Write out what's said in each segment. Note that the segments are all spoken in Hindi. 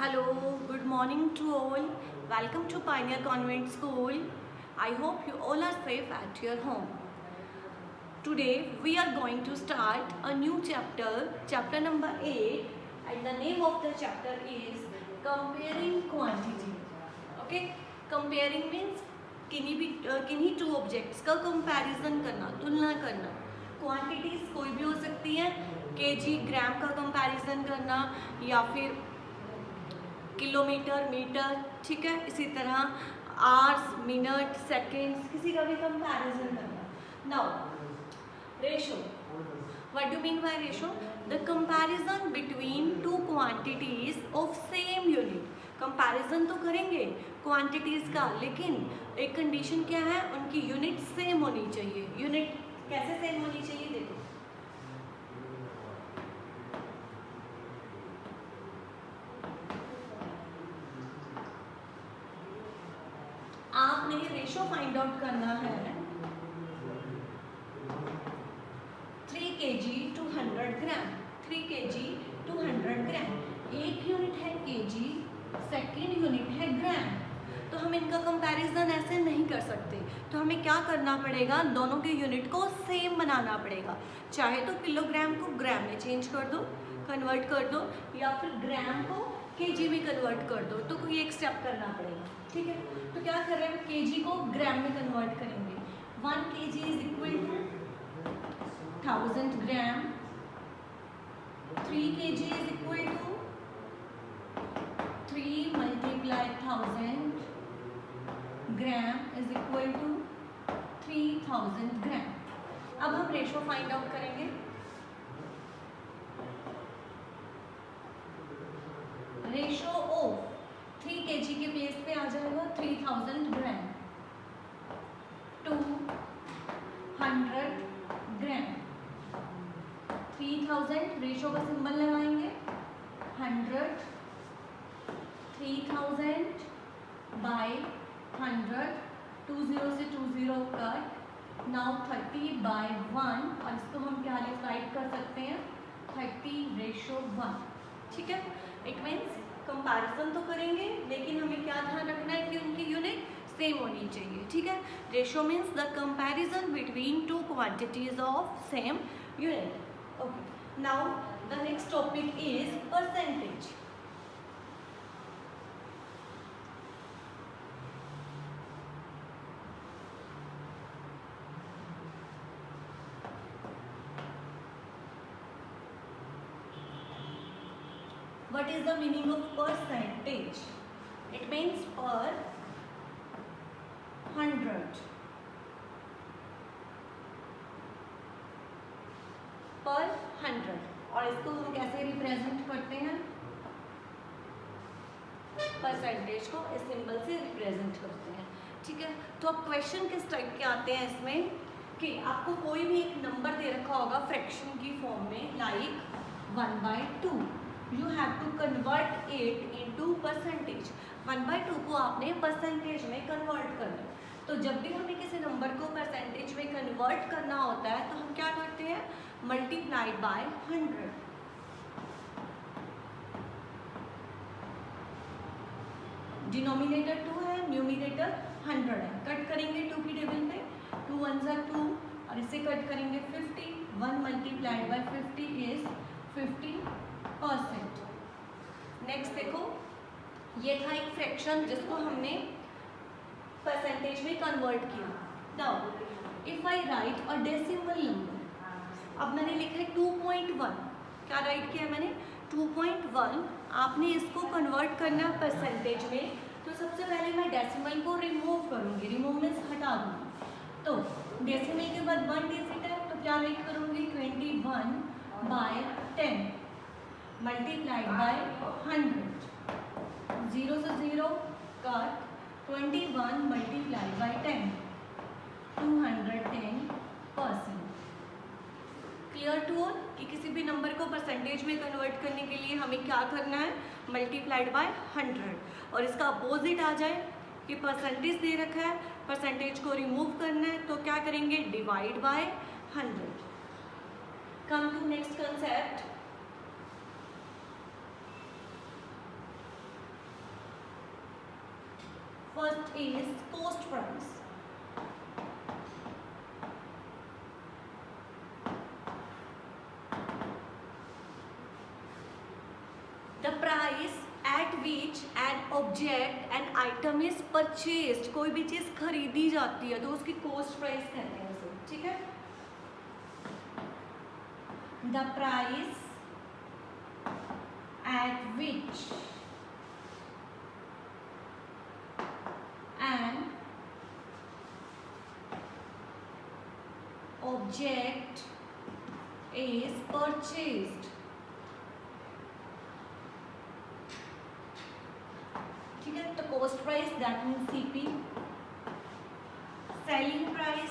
Hello, good morning to all. Welcome to Pioneer Convent School. I hope you all are safe at your home. Today we are going to start a new chapter, chapter number 8, and the name of the chapter is Comparing Quantity. Okay, comparing means किन्हीं टू ऑब्जेक्ट्स का कंपैरिजन करना, तुलना करना. क्वांटिटीज कोई भी हो सकती है, केजी ग्राम का कंपैरिजन करना या फिर किलोमीटर मीटर, ठीक है. इसी तरह आवर्स मिनट सेकेंड्स, किसी का भी कंपैरिजन करना. Now ratio, what do mean by ratio? The comparison between two quantities of same unit. Comparison तो करेंगे क्वांटिटीज का, लेकिन एक कंडीशन क्या है, उनकी यूनिट सेम होनी चाहिए. यूनिट कैसे सेम होनी चाहिए? देखो, आपने रेशो फाइंड आउट करना है 3 kg to 100 gram. 3 kg to 100 ग्राम. एक यूनिट है केजी, सेकेंड यूनिट है ग्राम. तो हम इनका कंपैरिजन ऐसे नहीं कर सकते. तो हमें क्या करना पड़ेगा, दोनों के यूनिट को सेम बनाना पड़ेगा. चाहे तो किलोग्राम को ग्राम में चेंज कर दो, कन्वर्ट कर दो, या फिर ग्राम को केजी में कन्वर्ट कर दो. तो कोई एक स्टेप करना पड़ेगा, ठीक है. तो क्या कर रहे हैं, केजी को ग्राम में कन्वर्ट करेंगे. 1 kg is equal to 1000 gram. 3 kg is equal to 3 multiply 1000 gram is equal to 3000 gram. अब हम रेशो फाइंड आउट करेंगे. रेशो ऑफ 3 kg के प्लेस पे आ जाएगा 3000 ग्राम टू 100 ग्राम. 3000 रेशो का सिंबल लगाएंगे. 100 3000 बाय 100, 20 से 20 कट. नाउ 30 बाय 1, और इसको हम क्या राइट कर सकते हैं, 30:1. ठीक है. इट मीन्स कंपैरिजन तो करेंगे, लेकिन हमें क्या ध्यान रखना है कि उनकी यूनिट सेम होनी चाहिए. ठीक है. Ratio means the comparison between two quantities of same unit. Okay. Now the next topic is percentage. What is the meaning of percentage? It means per 100. पर 100. और इसको हम कैसे रिप्रेजेंट करते हैं, परसेंटेज को इस सिंबल से रिप्रेजेंट करते हैं. ठीक है. तो अब क्वेश्चन किस टाइप के आते हैं इसमें, कि आपको कोई भी एक नंबर दे रखा होगा फ्रैक्शन की फॉर्म में, like 1/2. You have to convert it into percentage. 1/2 को आपने परसेंटेज में कन्वर्ट करना. तो जब भी हमें किसी नंबर को परसेंटेज में कन्वर्ट करना होता है, तो हम क्या करते हैं, मल्टीप्लाइड बाय 100. डिनोमिनेटर 2 है, न्यूमिनेटर 100 है. कट करेंगे 2 की टेबल पे, 2 1 ज़ा 2, और इसे कट करेंगे 50. 1 मल्टीप्लाइड बाय 50 इज 50%. नेक्स्ट देखो, ये था एक फ्रैक्शन जिसको हमने परसेंटेज में कन्वर्ट किया. Now if I right a decimal number, अब मैंने लिखा है 2.1. क्या राइट किया मैंने, 2.1. आपने इसको कन्वर्ट करना है परसेंटेज में. तो सबसे पहले मैं डेसिमल को रिमूव करूंगी. रिमूव मीन्स हटा दूंगी. तो डेसिमल के बाद 1 डिजिट है, तो क्या राइट करूंगी, 21/10 मल्टीप्लाइड बाय 100. 0 से 0 cut. 21 multiplied by 10, 210%. Clear to all कि किसी भी नंबर को परसेंटेज में कन्वर्ट करने के लिए हमें क्या करना है, मल्टीप्लाइड बाय 100. और इसका अपोजिट आ जाए कि परसेंटेज दे रखा है, परसेंटेज को रिमूव करना है, तो क्या करेंगे, divide by 100. Come to next concept. First is cost price. The price at which an object, an item is purchased. कोई भी चीज़ खरीदी जाती है तो उसकी कॉस्ट प्राइस कहते हैं उसे. ठीक है. The price at which an object is purchased. ठीक है. तो cost price that means CP. Selling price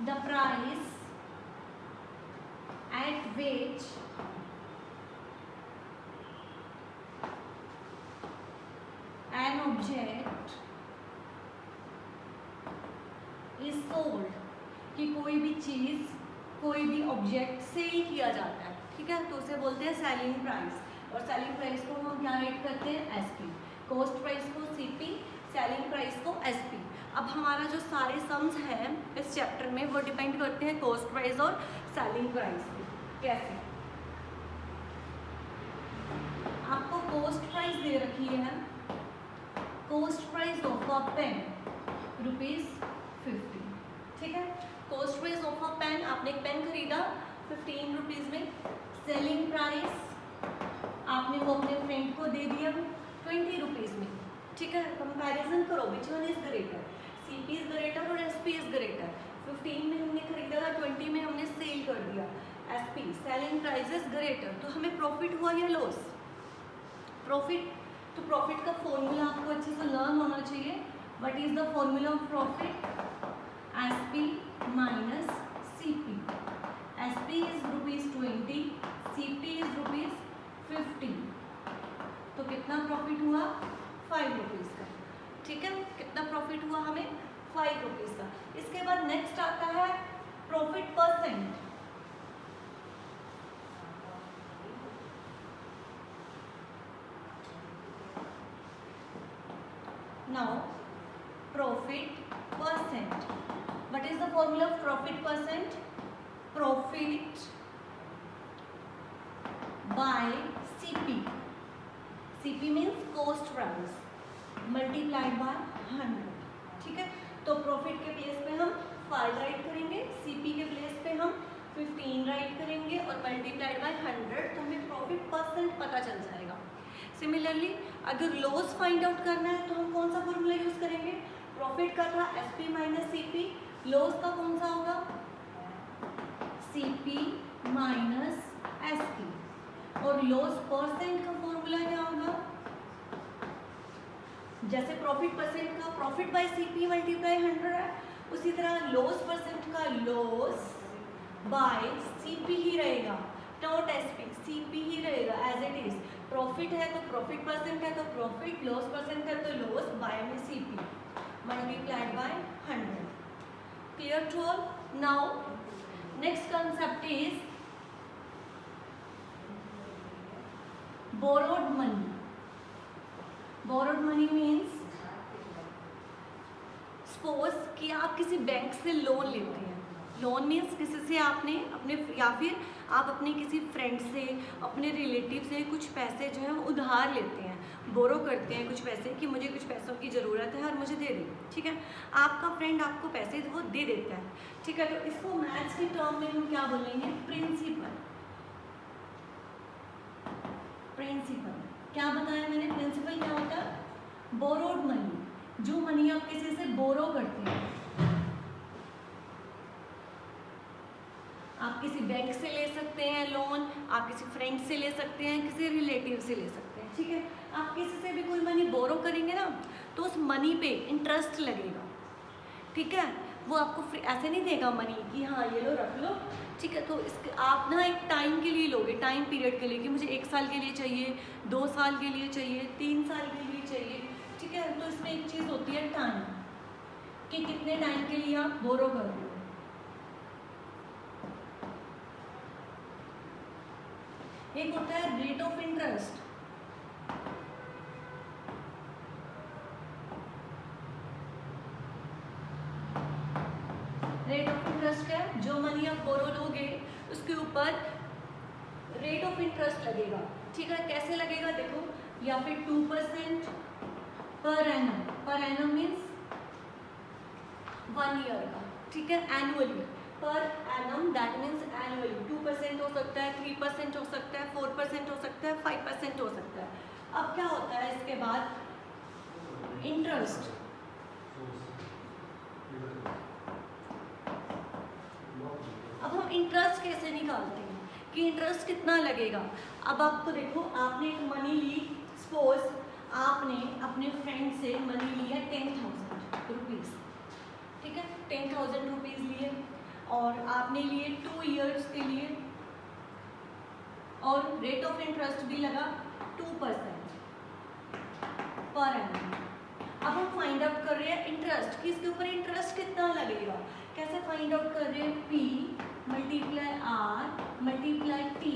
the price at which an object is sold. कि कोई भी चीज़, कोई भी ऑब्जेक्ट सेल किया जाता है. ठीक है. तो उसे बोलते हैं सेलिंग प्राइस. और सेलिंग प्राइस को हम क्या रेट करते हैं? एसपी. कॉस्ट प्राइस को सीपी, सेलिंग प्राइस को एसपी. अब हमारा जो सारे सम्स हैं इस चैप्टर में वो डिपेंड करते हैं कॉस्ट प्राइस और सेलिंग प्राइस पे. कैसे? आपको कॉस्ट प्राइस दे रखी है. Cost price of a pen ₹50. ठीक है. Cost price of a pen, आपने एक पेन खरीदा ₹15 में. सेलिंग प्राइस आपने वो अपने फ्रेंड को दे दिया ₹20 में. ठीक है. कंपैरिजन करो which one is greater. CP is greater और एसपी इज ग्रेटर. 15 में हमने खरीदा था, 20 में हमने सेल कर दिया. SP selling price is greater. तो हमें प्रॉफिट हुआ या लॉस? प्रॉफिट. तो प्रॉफिट का फॉर्मूला आपको अच्छे से लर्न होना चाहिए. What is the formula of profit? SP minus CP. SP is ₹20, CP is ₹15. तो कितना प्रॉफिट हुआ? ₹5 का. ठीक है. कितना प्रॉफिट हुआ हमें? ₹5 का. इसके बाद नेक्स्ट आता है profit percent. Now profit percent. What is the formula of profit percent? Profit by CP. CP means cost price multiplied by 100. ठीक है. तो प्रॉफिट के प्लेस पे हम 5 राइट करेंगे, सीपी के प्लेस पे हम 15 राइट करेंगे और मल्टीप्लाइड बाय 100. तो हमें प्रॉफिट परसेंट पता चल जाएगा. सिमिलरली अगर लॉस फाइंड आउट करना है तो हम कौन सा फॉर्मूला यूज करेंगे? प्रॉफिट का था एसपी माइनस सीपी. लॉस का कौन सा होगा? CP minus SP. और लॉस परसेंट का फॉर्मूला क्या होगा? जैसे प्रॉफिट परसेंट का प्रॉफिट बाय सीपी मल्टीप्लाई 100 है, उसी तरह लॉस परसेंट का लॉस बाय सीपी ही रहेगा, नॉट एसपी. सीपी ही रहेगा एज इट इज. प्रॉफिट है तो प्रॉफिट परसेंट है तो प्रॉफिट, लॉस परसेंट है तो लॉस, बाय में CP multiplied by 100. Clear to all? Now next concept is borrowed money. borrowed money means suppose कि आप किसी बैंक से लोन लेते हैं. लोन मीन्स किसी से आपने अपने या फिर आप अपने किसी फ्रेंड से, अपने रिलेटिव से कुछ पैसे जो है वो उधार लेते हैं, बोरो करते हैं कुछ पैसे कि मुझे कुछ पैसों की ज़रूरत है और मुझे दे दे. ठीक है. आपका फ्रेंड आपको पैसे वो दे देता है. ठीक है. तो इसको मैथ्स के टर्म में हम क्या बोलेंगे? प्रिंसिपल. प्रिंसिपल क्या बताया मैंने? प्रिंसिपल क्या होता है? Borrowed money. जो मनी आप किसी से बोरो करते हैं. आप किसी बैंक से ले सकते हैं लोन, आप किसी फ्रेंड से ले सकते हैं, किसी रिलेटिव से ले सकते हैं. ठीक है. आप किसी से भी कोई मनी बोरो करेंगे ना तो उस मनी पे इंटरेस्ट लगेगा. ठीक है. वो आपको ऐसे नहीं देगा मनी कि हाँ ये लो रख लो. ठीक है. तो इसके आप ना एक टाइम के लिए लोगे, टाइम पीरियड के लिए कि मुझे 1 साल के लिए चाहिए, 2 साल के लिए चाहिए, 3 साल के लिए चाहिए. ठीक है. तो इसमें एक चीज़ होती है टाइम, कि कितने टाइम के लिए आप बोरो कर रहे हो. एक होता है rate of interest. Rate of interest क्या है? जो मनी आप बोरो लोगे उसके ऊपर रेट ऑफ इंटरेस्ट लगेगा, ठीक है। कैसे लगेगा देखो, या फिर 2% per annum. Per annum means 1 year का, ठीक है, annually. Per annum that means annually 2% हो सकता है, 3% हो सकता है, 4% हो सकता है, 5% हो सकता है। अब क्या होता है इसके बाद इंटरेस्ट। अब हम इंटरेस्ट कैसे निकालते हैं कि इंटरेस्ट कितना लगेगा। अब आपको देखो, आपने एक मनी ली, सपोज आपने अपने फ्रेंड से मनी लिया 10,000 रुपीज़, ठीक है, 10,000 रुपीज़ लिए और आपने लिए 2 ईयर्स के लिए और रेट ऑफ इंटरेस्ट भी लगा 2% पर एनम। अब हम फाइंड आउट कर रहे हैं इंटरेस्ट, किसके ऊपर इंटरेस्ट कितना लगेगा। कैसे फाइंड आउट कर रहे हैं, P multiply R multiply T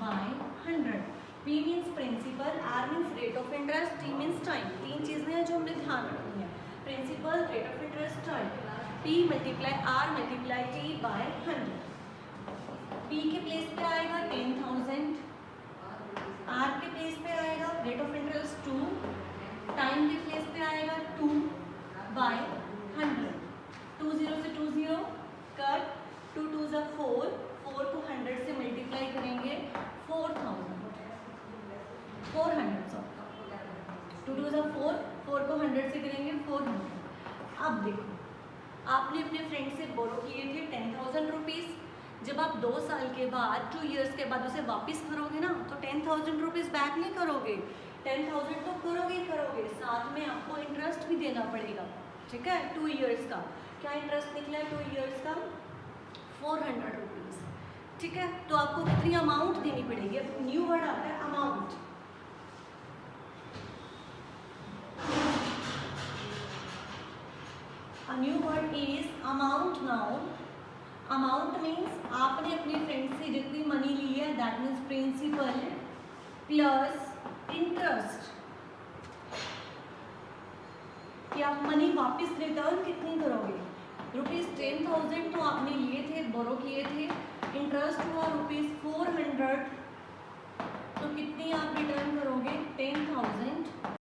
by 100। P means principal, R means rate of interest, T means time. 3 चीज़ें हैं जो हमने ध्यान रखनी है, principal, rate of interest, time. P multiply R multiply T by 100। P के प्लेस पे आएगा 10,000, R के प्लेस पे आएगा रेट ऑफ इंटरेस्ट 2, टाइम के प्लेस पे आएगा 2 बाय 100। 2 0 से 2 0 कट, 2 2 ज़ा 4, 4 को 100 से मल्टीप्लाई करेंगे 400 सॉरी 2 2 ज़ा 4, 4 को 100 से करेंगे 400। अब देखो, आपने अपने फ्रेंड से बोरो किए थे 10,000 रुपीज़। जब आप 2 साल के बाद, 2 इयर्स के बाद उसे वापस करोगे ना, तो 10,000 रुपीज़ बैक नहीं करोगे, 10,000 तो करोगे ही करोगे, साथ में आपको इंटरेस्ट भी देना पड़ेगा, ठीक है। 2 इयर्स का क्या इंटरेस्ट निकला है, 2 इयर्स का 400 रुपीज़, ठीक है। तो आपको कितनी अमाउंट देनी पड़ेगी। अब न्यू वर्ड आता है amount. A new word is amount now. Amount means आपने अपने फ्रेंड से जितनी मनी ली है, that means principal plus interest, कि आप मनी वापस रिटर्न कितनी करोगे। ₹10,000 तो आपने लिए थे, बोरो किए थे, इंटरेस्ट हुआ ₹400, तो कितनी आप रिटर्न करोगे, 10,000